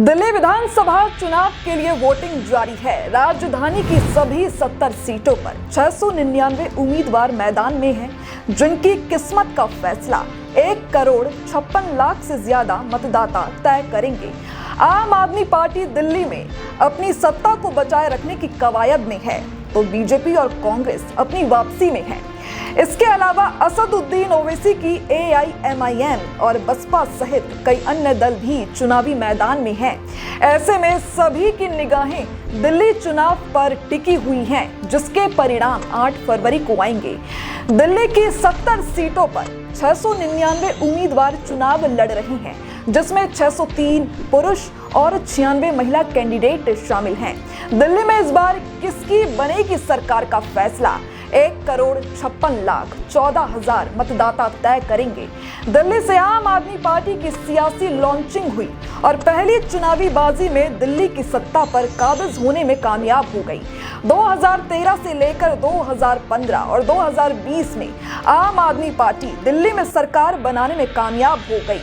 दिल्ली विधानसभा चुनाव के लिए वोटिंग जारी है। राजधानी की सभी 70 सीटों पर 699 उम्मीदवार मैदान में हैं, जिनकी किस्मत का फैसला 1,56,00,000 से ज्यादा मतदाता तय करेंगे। आम आदमी पार्टी दिल्ली में अपनी सत्ता को बचाए रखने की कवायद में है, तो बीजेपी और कांग्रेस अपनी वापसी में है। इसके अलावा असदुद्दीन ओवैसी की AIMIM और बसपा सहित कई अन्य दल भी चुनावी मैदान में हैं। ऐसे में सभी की निगाहें दिल्ली चुनाव पर टिकी हुई हैं, जिसके परिणाम 8 फरवरी को आएंगे। दिल्ली की 70 सीटों पर 699 उम्मीदवार चुनाव लड़ रही हैं, जिसमें 603 पुरुष और 96 महिला कैंडिडेट शामिल हैं। दिल्ली में इस बार किसकी बनेगी सरकार का फैसला 1,56,14,000 मतदाता तय करेंगे। दिल्ली से आम आदमी पार्टी की सियासी लॉन्चिंग हुई और पहली चुनावी बाजी में दिल्ली की सत्ता पर काबिज होने में कामयाब हो गई। 2013 से लेकर 2015 और 2020 में आम आदमी पार्टी दिल्ली में सरकार बनाने में कामयाब हो गई।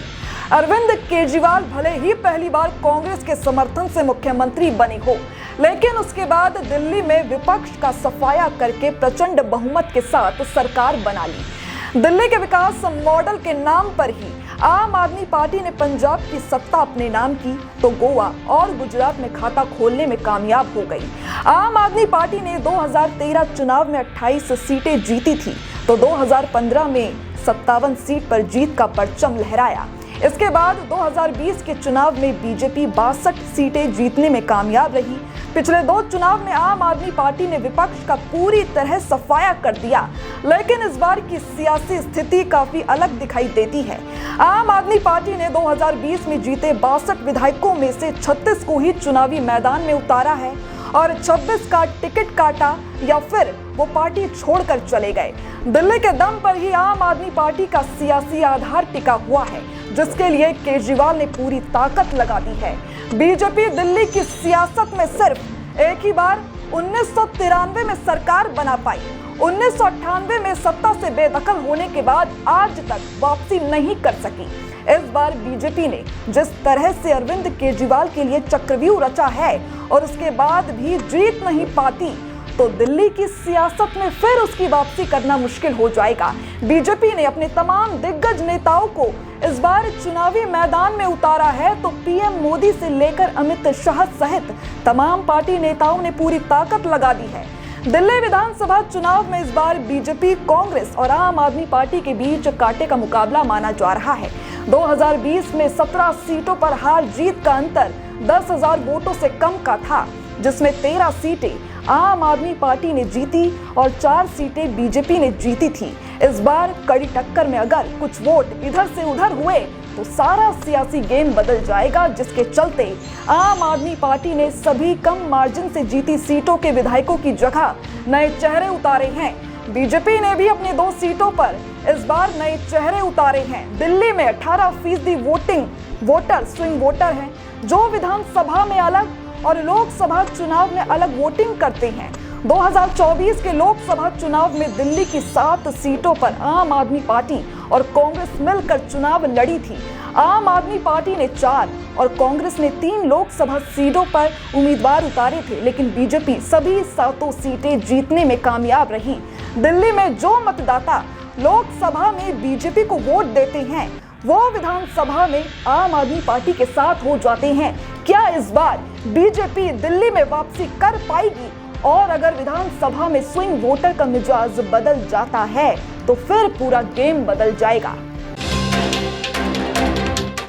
अरविंद केजरीवाल भले ही पहली बार कांग्रेस के समर्थन से मुख्यमंत्री बने हो, लेकिन उसके बाद दिल्ली में विपक्ष का सफाया करके प्रचंड बहुमत के साथ सरकार बना ली। दिल्ली के विकास मॉडल के नाम पर ही आम आदमी पार्टी ने पंजाब की सत्ता अपने नाम की, तो गोवा और गुजरात में खाता खोलने में कामयाब हो गई। आम आदमी पार्टी ने 2013 चुनाव में 28 सीटें जीती थी, तो 2015 में 57 सीट पर जीत का परचम लहराया। इसके बाद 2020 के चुनाव में बीजेपी 62 सीटें जीतने में कामयाब रही। पिछले 2 चुनाव में आम आदमी पार्टी ने विपक्ष का पूरी तरह सफाया कर दिया, लेकिन इस बार की सियासी स्थिति काफी अलग दिखाई देती है। आम आदमी पार्टी ने 2020 में जीते 62 विधायकों में से 36 को ही चुनावी मैदान में उतारा है और 26 का टिकट काटा या फिर वो पार्टी छोड़कर चले गए। दिल्ली के दम पर ही आम आदमी पार्टी का सियासी आधार टिका हुआ है, जिसके लिए केजरीवाल ने पूरी ताकत लगा दी है। बीजेपी दिल्ली की सियासत में सिर्फ एक ही बार 1993 में सरकार बना पाई। 1998 में सत्ता से बेदखल होने के बाद आज तक वापसी नहीं कर सकी। इस बार बीजेपी ने जिस तरह से अरविंद केजरीवाल के लिए चक्रव्यूह रचा है और उसके बाद भी जीत नहीं पाती, तो दिल्ली की सियासत में फिर उसकी वापसी करना मुश्किल हो जाएगा। बीजेपी ने अपने तमाम दिग्गज नेताओं को इस बार चुनावी मैदान में उतारा है, तो पीएम मोदी से लेकर अमित शाह सहित तमाम पार्टी नेताओं ने पूरी ताकत लगा दी है। दिल्ली विधानसभा चुनाव में इस बार बीजेपी, कांग्रेस और आम आदमी पार्टी के बीच कांटे का मुकाबला माना जा रहा है। 2020 में 17 सीटों पर हार जीत का अंतर 10,000 वोटों से कम का था, जिसमें 13 सीटें आम आदमी पार्टी ने जीती और 4 सीटें बीजेपी ने जीती थी। इस बार कड़ी टक्कर में अगर कुछ वोट इधर से उधर हुए तो सारा सियासी गेम बदल जाएगा, जिसके चलते आम आदमी पार्टी ने सभी कम मार्जिन से जीती सीटों के विधायकों की जगह नए चेहरे उतारे हैं। बीजेपी ने भी अपनी 2 सीटों पर इस बार नए चेहरे उतारे हैं। दिल्ली में 18% वोटर स्विंग वोटर हैं, जो विधानसभा में अलग और लोकसभा चुनाव में अलग वोटिंग करते हैं। 2024 के लोकसभा चुनाव में दिल्ली की 7 सीटों पर आम आदमी पार्टी और कांग्रेस मिलकर चुनाव लड़ी थी। आम आदमी पार्टी ने 4 और कांग्रेस ने 3 लोकसभा सीटों पर उम्मीदवार उतारे थे, लेकिन बीजेपी सभी 7 सीटें जीतने में कामयाब रही। दिल्ली में जो मतदाता लोकसभा में बीजेपी को वोट देते हैं, वो विधानसभा में आम आदमी पार्टी के साथ हो जाते हैं। क्या इस बार बीजेपी दिल्ली में वापसी कर पाएगी? और अगर विधानसभा में स्विंग वोटर का मिजाज बदल जाता है, तो फिर पूरा गेम बदल जाएगा।